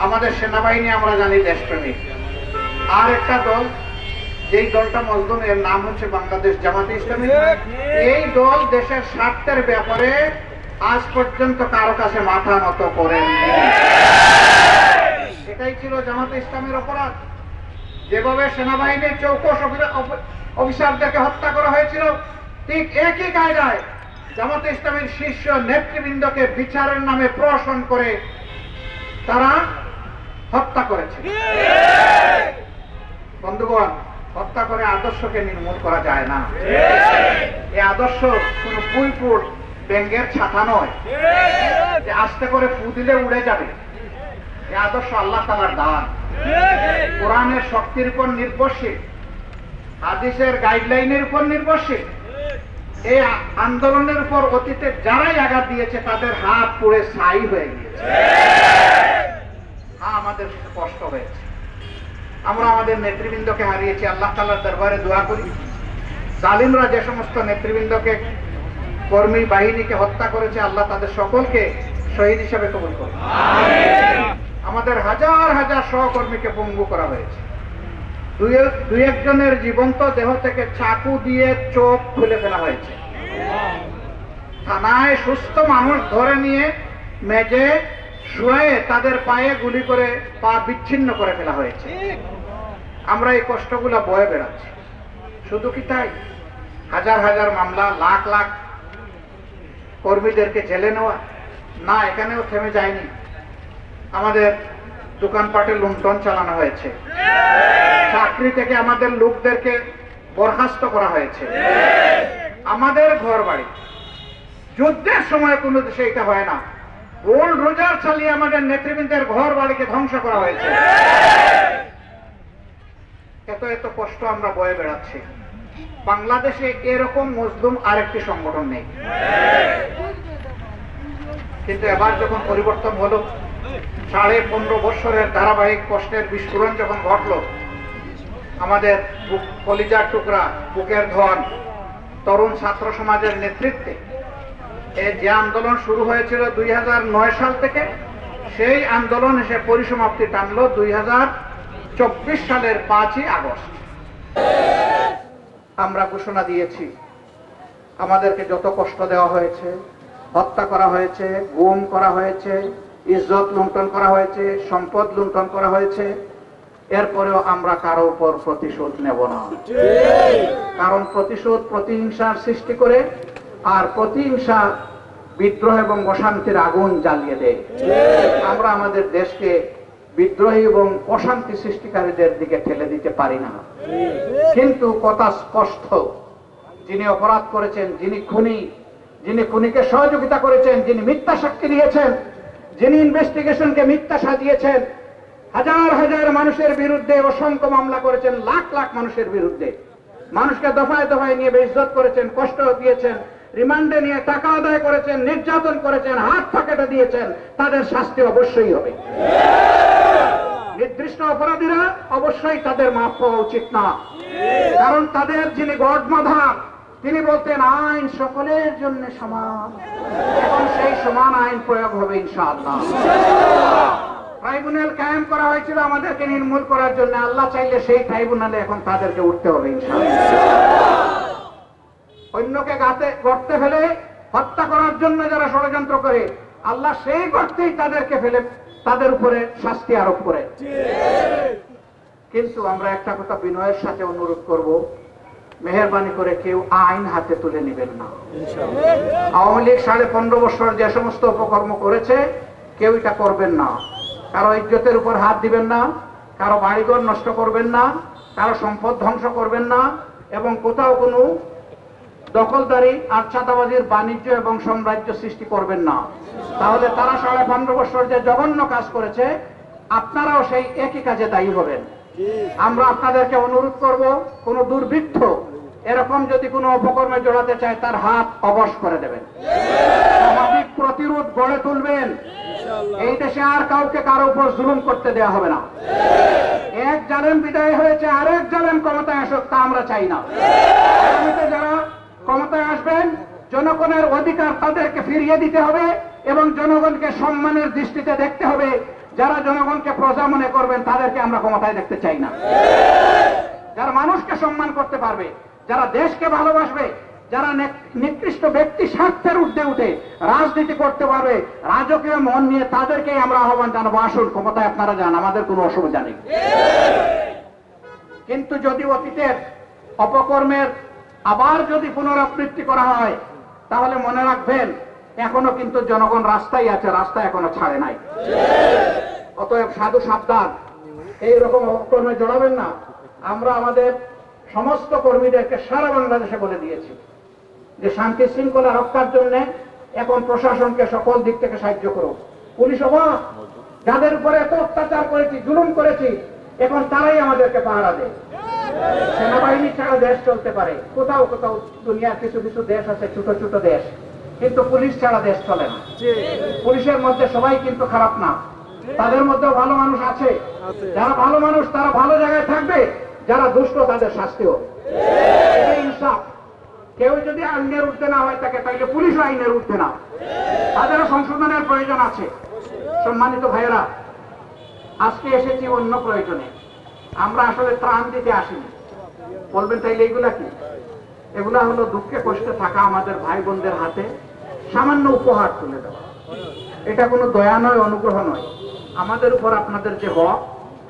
আমাদের সেনাবাহিনী আমরা জানি দেশপ্রেমিক। আর একটা দল, যেই দলটা মজলুম, এর নাম হচ্ছে বাংলাদেশ জামাতে ইসলামী। এই দল দেশের স্বার্থের ব্যাপারে আজ পর্যন্ত কারো কাছে মাথা নত করেননি। এটাই ছিল জামাতে ইসলামীর অপরাধ। যেভাবে সেনাবাহিনীর চৌকস অফিসারদেরকে হত্যা করা হয়েছিল, ঠিক একই কায়দায় জামাতে ইসলামীর শীর্ষ নেতৃবৃন্দকে বিচারের নামে প্রহসন করে তারা হত্যা করেছে। বন্ধুগণ, হত্যা করে আদর্শকে নির্মূল করা যায় না। এই আদর্শ কোন পুইপুর ব্যাঙ্গের ছাতা নয় যে আস্তে করে ফু দিলে উড়ে যাবে। এই আদর্শ আল্লাহ তাআলার দান, কোরআনের শক্তির উপর নির্ভরশীল, হাদিসের গাইডলাইনের উপর নির্ভরশীল। এই আন্দোলনের উপর অতীতে যারাই আঘাত দিয়েছে তাদের হাত পুড়ে ছাই হয়ে গিয়েছে। আমাদের কষ্ট হয়েছে, আমরা আমাদের নেতৃবৃন্দকে হারিয়েছি। আল্লাহ তাআলার দরবারে দোয়া করি, জালিমরা যে সমস্ত নেতৃবৃন্দকে, কর্মী বাহিনীকে হত্যা করেছে, আল্লাহ তাদের সকলকে শহীদ হিসেবে কবুল করুন। আমাদের হাজার হাজার সহকর্মীকে পঙ্গু করা হয়েছে। দুই একজনের জীবন্ত দেহ থেকে চাকু দিয়ে চোখ খুলে ফেলা হয়েছে। থানায় সুস্থ মানুষ ধরে নিয়ে মেজে শুয়ে তাদের পায়ে গুলি করে পা বিচ্ছিন্ন করে ফেলা হয়েছে। আমরা এই কষ্টগুলো বয়ে বেড়াচ্ছি। শুধু কি তাই? হাজার হাজার মামলা, লাখ লাখ কর্মীদেরকে জেলে নেওয়া না, এখানেও থেমে যায়নি। আমাদের দোকানপাটে লুণ্ঠন চালানো হয়েছে, চাকরি থেকে আমাদের লোকদেরকে বরখাস্ত করা হয়েছে। আমাদের ঘর বাড়ি, যুদ্ধের সময় কোনো দেশে এটা হয় না, গোল্ড রোজার চালিয়ে আমাদের নেতৃবৃন্দের ঘর বাড়িকে ধ্বংস করা হয়েছে। এত এত কষ্ট আমরা বয়ে বেড়াচ্ছি। বাংলাদেশে এরকম মজলুম আরেকটি সংগঠন নেই। কিন্তু এবার যখন পরিবর্তন হলো, 15.5 বছরের ধারাবাহিক কষ্টের বিস্ফোরণ যখন ঘটলো, আমাদের কলিজার টুকরা, বুকের ধন তরুণ ছাত্র সমাজের নেতৃত্বে যে আন্দোলন শুরু হয়েছিল 2009 সাল থেকে, সেই আন্দোলন এসে পরিসমাপ্তি টানলো 2024 সালের 5ই আগস্ট। আমরা ঘোষণা দিয়েছি, আমাদেরকে যত কষ্ট দেওয়া হয়েছে, হত্যা করা হয়েছে, গুম করা হয়েছে, ইজ্জত লুণ্ঠন করা হয়েছে, সম্পদ লুণ্ঠন করা হয়েছে, এরপরেও আমরা কারো উপর প্রতিশোধ নেব না। কারণ প্রতিশোধ প্রতিহিংসার সৃষ্টি করে, আর প্রতিহিংসা বিদ্রোহ এবং অশান্তির আগুন জ্বালিয়ে দেয়। আমরা আমাদের দেশকে বিদ্রোহী এবং অশান্তি সৃষ্টিকারীদের দিকে ঠেলে দিতে পারি না। কিন্তু কথা স্পষ্ট, যিনি অপরাধ করেছেন, যিনি খুনিকে সহযোগিতা করেছেন, যিনি মিথ্যা সাক্ষী দিয়েছেন, যিনি ইনভেস্টিগেশনকে মিথ্যা সাজিয়েছেন, হাজার হাজার মানুষের বিরুদ্ধে অসংখ্য মামলা করেছেন, লাখ লাখ মানুষের বিরুদ্ধে, মানুষকে দফায় দফায় নিয়ে বেইজ্জত করেছেন, কষ্ট দিয়েছেন, রিমান্ডে নিয়ে টাকা আদায় করেছেন, নির্যাতন করেছেন, হাত ফাঁকেটে দিয়েছেন, তাদের শাস্তি অবশ্যই হবে। নির্দিষ্ট অপরাধীরা অবশ্যই তাদের মাফ পাওয়া উচিত না। কারণ তাদের যিনি গডমাদার, তিনি বলতেন আইন সকলের জন্য সমান। এখন সেই সমান আইন প্রয়োগ হবে ইনশাআল্লাহ। ট্রাইব্যুনাল কায়েম করা হয়েছিল আমাদেরকে নির্মূল করার জন্য, আল্লাহ চাইলে সেই ট্রাইব্যুনালে এখন তাদেরকে উঠতে হবে ইনশাআল্লাহ। অন্যকে গর্তে ফেলে হত্যা করার জন্য যারা ষড়যন্ত্র করে, আল্লাহ সেই গর্তেই তাদেরকে ফেলে তাদের উপরে শাস্তি আরোপ করে। কিন্তু আমরা একটা কথা বিনয়ের সাথে অনুরোধ করব, মেহেরবানি করে কেউ আইন হাতে তুলে নেবেন না। আওয়ামী লীগ 15.5 বছর যে সমস্ত অপকর্ম করেছে, কেউ এটা করবেন না। কারো ইজ্জতের উপর হাত দিবেন না, কারো বাড়িঘর নষ্ট করবেন না, কারো সম্পদ ধ্বংস করবেন না, এবং কোথাও কোনো দখলদারি আর চাঁদাবাজির বাণিজ্য এবং সাম্রাজ্য সৃষ্টি করবেন না। তাহলে তারা 15.5 বছর যে জঘন্য কাজ করেছে, আপনারাও সেই একই কাজে দায়ী হবেন। আমরা আপনাদেরকে অনুরোধ করব, কোন দুর্বৃত্ত এরকম যদি কোনো অপকর্মে জড়াতে চায়, তার হাত অবশ করে দেবেন, সামাজিক প্রতিরোধ গড়ে তুলবেন। এই দেশে আর কাউকে কারো উপর জুলুম করতে দেওয়া হবে না। এক জালেম বিদায় হয়েছে, আরেক জালেম ক্ষমতায় আসুক, তা আমরা চাই না। যারা ক্ষমতায় আসবেন, জনগণের অধিকার তাদেরকে ফিরিয়ে দিতে হবে এবং জনগণকে সম্মানের দৃষ্টিতে দেখতে হবে। যারা জনগণকে প্রজা মনে করবেন তাদেরকে আমরা ক্ষমতায় দেখতে চাই না। যারা মানুষকে সম্মান করতে পারবে, যারা দেশকে ভালোবাসবে, যারা নিকৃষ্ট ব্যক্তি স্বার্থের ঊর্ধ্বে উঠে রাজনীতি করতে পারবে, রাজকীয় মন নিয়ে তাদেরকেই আমরা আহ্বান জানাবো, আসুন ক্ষমতায় আপনারা যান, আমাদের কোনো অসুবিধা নেই। কিন্তু যদি অতীতের অপকর্মের আবার যদি পুনরাবৃত্তি করা হয়, তাহলে মনে রাখবেন এখনো কিন্তু জনগণ রাস্তায় আছে, রাস্তা এখনো ছাড়ে নাই। অতএব সাধু সাবধান, এইরকম অপকর্মে জড়াবেন না। আমরা আমাদের সমস্ত কর্মীদেরকে সারা বাংলাদেশে বলে দিয়েছি যে শান্তি শৃঙ্খলা রক্ষার জন্য এখন প্রশাসনকে সকল দিক থেকে সাহায্য করো। পুলিশ অবাক, যাদের উপরে এত অত্যাচার করেছি, জুলুম করেছি, এখন তারাই আমাদেরকে পাহারা দেয়। সেনাবাহিনী ছাড়া দেশ চলতে পারে, কোথাও কোথাও দুনিয়ার কিছু কিছু দেশ আছে, ছোট ছোট দেশ, কিন্তু পুলিশ ছাড়া দেশ চলে না। পুলিশের মধ্যে সবাই কিন্তু খারাপ না, তাদের মধ্যেও ভালো মানুষ আছে। যারা ভালো মানুষ তারা ভালো জায়গায় থাকবে, যারা দুষ্ট তাদের শাস্তি হবে। এটাই ইনসাফ। কেউ যদি আইনের ঊর্ধ্বে না হয় থাকে, তাহলে পুলিশও আইনের ঊর্ধ্বে না, তাদেরও সংশোধনের প্রয়োজন আছে। সম্মানিত ভাইয়েরা, আজকে এসেছি অন্য প্রয়োজনে, আমরা আসলে ত্রাণ দিতে আসিনি। বলবেন তাইলে এগুলা কি? এগুলা হলো দুঃখে কষ্টে থাকা আমাদের ভাই বোনদের হাতে সামান্য উপহার তুলে দেওয়া। এটা কোনো দয়া নয়, অনুগ্রহ নয়। আমাদের উপর আপনাদের যে হক,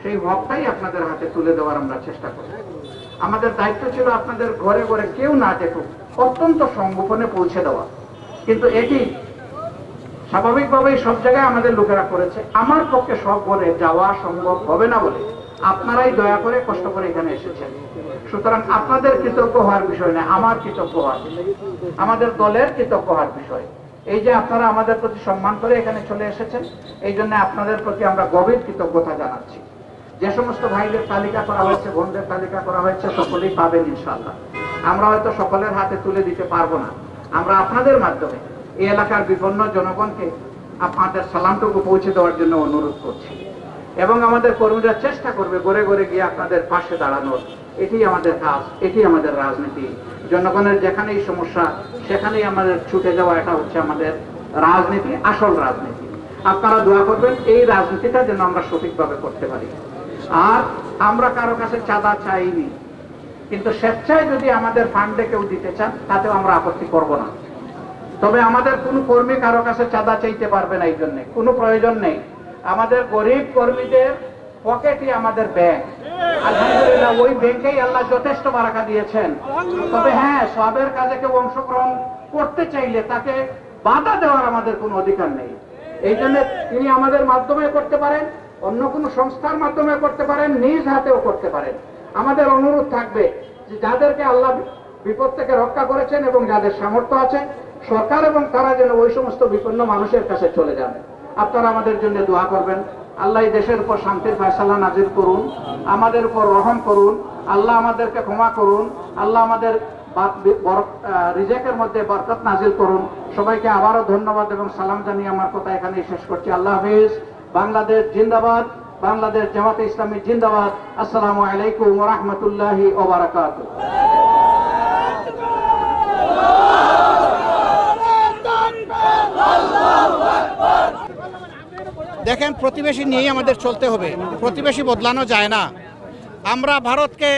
সেই হকটাই আপনাদের হাতে তুলে দেওয়ার আমরা চেষ্টা করি। আমাদের দায়িত্ব ছিল আপনাদের ঘরে ঘরে কেউ না দেখুক, অত্যন্ত সংগোপনে পৌঁছে দেওয়া। কিন্তু এটি স্বাভাবিকভাবেই সব জায়গায় আমাদের লোকেরা করেছে। আমার পক্ষে সব ঘরে যাওয়া সম্ভব হবে না বলে আপনারাই দয়া করে কষ্ট করে এখানে এসেছেন। সুতরাং আপনাদের কৃতজ্ঞ হওয়ার বিষয় না, আমার কৃতজ্ঞ হওয়ার, আমাদের দলের কৃতজ্ঞ হওয়ার বিষয়। এই যে আপনারা আমাদের প্রতি সম্মান করে এখানে চলে এসেছেন, এই জন্য আপনাদের প্রতি আমরা গভীর কৃতজ্ঞতা জানাচ্ছি। যে সমস্ত ভাইদের তালিকা করা হয়েছে, বোনদের তালিকা করা হয়েছে, সকলেই পাবেন ইনশাআল্লাহ। আমরা হয়তো সকলের হাতে তুলে দিতে পারবো না, আমরা আপনাদের মাধ্যমে এই এলাকার বিপন্ন জনগণকে আপনাদের সালামটুকু পৌঁছে দেওয়ার জন্য অনুরোধ করছি। এবং আমাদের কর্মীরা চেষ্টা করবে ঘরে ঘরে গিয়ে আপনাদের পাশে দাঁড়ানোর। এটি আমাদের কাজ, এটি আমাদের রাজনীতি। জনগণের যেখানেই সমস্যা সেখানেই আমাদের ছুটে যাওয়া, এটা হচ্ছে আমাদের রাজনীতি, আসল রাজনীতি। আপনারা দোয়া করবেন এই রাজনীতিটা যেন আমরা সঠিকভাবে করতে পারি। আর আমরা কারো কাছে চাঁদা চাইনি, কিন্তু স্বেচ্ছায় যদি আমাদের ফান্ডে কেউ দিতে চান তাতেও আমরা আপত্তি করব না। তবে আমাদের কোনো কর্মী কারো কাছে চাঁদা চাইতে পারবে না, এই জন্য কোনো প্রয়োজন নেই। আমাদের গরিব কর্মীদের পকেটই আমাদের ব্যাংক, আলহামদুলিল্লাহ ওই ব্যাংকেই আল্লাহ যথেষ্ট বারাকা দিয়েছেন। তবে হ্যাঁ, সবের কাজে কেউ অংশগ্রহণ করতে চাইলে তাকে বাধা দেওয়ার আমাদের কোনো অধিকার নেই। এই জন্য তিনি আমাদের মাধ্যমে করতে পারেন, অন্য কোনো সংস্থার মাধ্যমে করতে পারেন, নিজ হাতেও করতে পারেন। আমাদের অনুরোধ থাকবে যে যাদেরকে আল্লাহ বিপদ থেকে রক্ষা করেছেন এবং যাদের সামর্থ্য আছে, সরকার এবং তারা যেন ওই সমস্ত বিপন্ন মানুষের কাছে চলে যান। আপনারা আমাদের জন্য দোয়া করবেন। আল্লাহ এই দেশের উপর শান্তির ফয়সালা নাজিল করুন, আমাদের উপর রহম করুন, আল্লাহ আমাদেরকে ক্ষমা করুন, আল্লাহ আমাদের রিজেকের মধ্যে বরকত নাজিল করুন। সবাইকে আবারও ধন্যবাদ এবং সালাম জানিয়ে আমার কথা এখানেই শেষ করছি। আল্লাহ হাফেজ। বাংলাদেশ জিন্দাবাদ, বাংলাদেশ জামাতে ইসলামী জিন্দাবাদ। আসসালামু আলাইকুম ওয়া রাহমাতুল্লাহি ওয়া বারাকাতুহু। দেখেন, প্রতিবেশী নিয়েই আমাদের চলতে হবে, প্রতিবেশী বদলানো যায় না। আমরা ভারতকে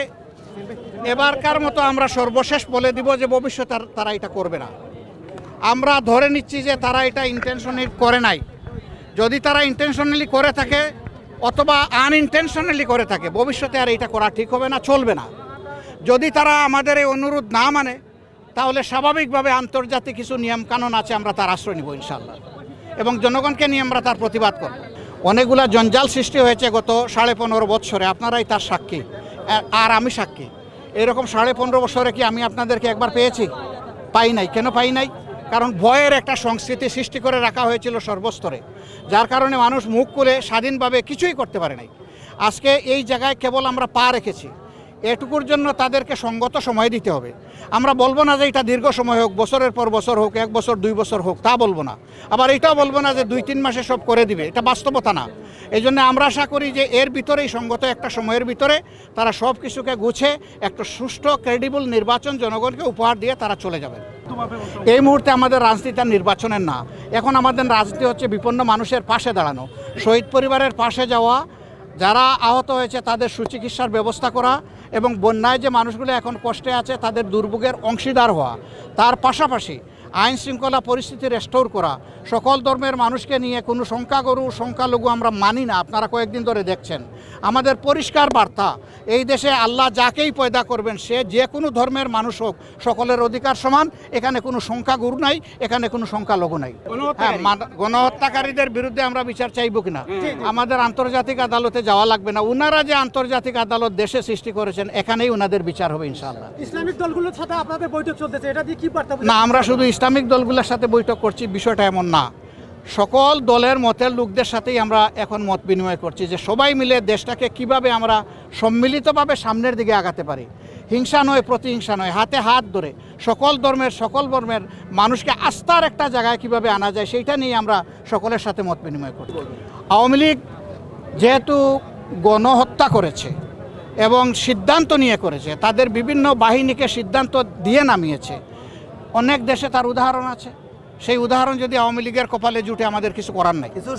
এবারকার মতো আমরা সর্বশেষ বলে দিব যে ভবিষ্যতে তারা এটা করবে না। আমরা ধরে নিচ্ছি যে তারা এটা ইন্টেনশনালি করে নাই। যদি তারা ইন্টেনশনালি করে থাকে অথবা আনইনটেনশনালি করে থাকে, ভবিষ্যতে আর এটা করা ঠিক হবে না, চলবে না। যদি তারা আমাদের এই অনুরোধ না মানে, তাহলে স্বাভাবিকভাবে আন্তর্জাতিক কিছু নিয়মকানুন আছে, আমরা তার আশ্রয় নিব ইনশাআল্লাহ, এবং জনগণকে নিয়ে আমরা তার প্রতিবাদ করব। অনেকগুলা জঞ্জাল সৃষ্টি হয়েছে গত 15.5 বৎসরে, আপনারাই তার সাক্ষী আর আমি সাক্ষী। এরকম 15.5 বছরে কি আমি আপনাদেরকে একবার পেয়েছি? পাই নাই। কেন পাই নাই? কারণ ভয়ের একটা সংস্কৃতি সৃষ্টি করে রাখা হয়েছিল সর্বস্তরে, যার কারণে মানুষ মুখ খুলে স্বাধীনভাবে কিছুই করতে পারে নাই। আজকে এই জায়গায় কেবল আমরা পা রেখেছি। এটুকুর জন্য তাদেরকে সঙ্গত সময় দিতে হবে। আমরা বলবো না যে এটা দীর্ঘ সময় হোক, বছরের পর বছর হোক, 1 বছর 2 বছর হোক, তা বলবো না। আবার এটাও বলবো না যে 2-3 মাসে সব করে দিবে, এটা বাস্তবতা না। এই জন্য আমরা আশা করি যে এর ভিতরেই সঙ্গত একটা সময়ের ভিতরে তারা সব কিছুকে গুছে একটা সুষ্ঠু ক্রেডিবল নির্বাচন জনগণকে উপহার দিয়ে তারা চলে যাবেন। এই মুহূর্তে আমাদের রাজনীতি আর নির্বাচনের না, এখন আমাদের রাজনীতি হচ্ছে বিপন্ন মানুষের পাশে দাঁড়ানো, শহীদ পরিবারের পাশে যাওয়া, যারা আহত হয়েছে তাদের সুচিকিৎসার ব্যবস্থা করা এবং বন্যায় যে মানুষগুলো এখন কষ্টে আছে তাদের দুর্ভোগের অংশীদার হওয়া। তার পাশাপাশি আইন শৃঙ্খলা পরিস্থিতি রেস্টোর করা, সকল ধর্মের মানুষকে নিয়ে কোনো সংখ্যাগুরু সংখ্যালঘু আমরা মানি না। আপনারা কয়েকদিন ধরে দেখছেন আমাদের পরিষ্কার বার্তা, এই দেশে আল্লাহ যাকেই পয়দা করবেন সে যে কোনো ধর্মের মানুষ হোক, সকলের অধিকার সমান। এখানে কোনো সংখ্যাগুরু নাই, এখানে কোনো সংখ্যালঘু নাই। হ্যাঁ, গণহত্যাকারীদের বিরুদ্ধে আমরা বিচার চাইব কিনা, আমাদের আন্তর্জাতিক আদালতে যাওয়া লাগবে না। উনারা যে আন্তর্জাতিক আদালত দেশে সৃষ্টি করেছেন এখানেই উনাদের বিচার হবে ইনশাআল্লাহ। ইসলামিক দলগুলোর সাথে আপনাদের বৈঠক চলতেছে, এটা দিয়ে কি বার্তা? না, আমরা শুধু ইসলামিক দলগুলোর সাথে বৈঠক করছি বিষয়টা এমন না, সকল দলের মতের লোকদের সাথেই আমরা এখন মত বিনিময় করছি যে সবাই মিলে দেশটাকে কিভাবে আমরা সম্মিলিতভাবে সামনের দিকে আগাতে পারি। হিংসা নয়, প্রতিহিংসা নয়, হাতে হাত ধরে সকল ধর্মের মানুষকে আস্থার একটা জায়গায় কিভাবে আনা যায় সেইটা নিয়ে আমরা সকলের সাথে মত বিনিময় করছি। আওয়ামী লীগ যেহেতু গণহত্যা করেছে এবং সিদ্ধান্ত নিয়ে করেছে, তাদের বিভিন্ন বাহিনীকে সিদ্ধান্ত দিয়ে নামিয়েছে, অনেক দেশে তার উদাহরণ আছে। সেই উদাহরণ যদি আওয়ামী লীগের কপালে জুটে আমাদের কিছু করার নাই।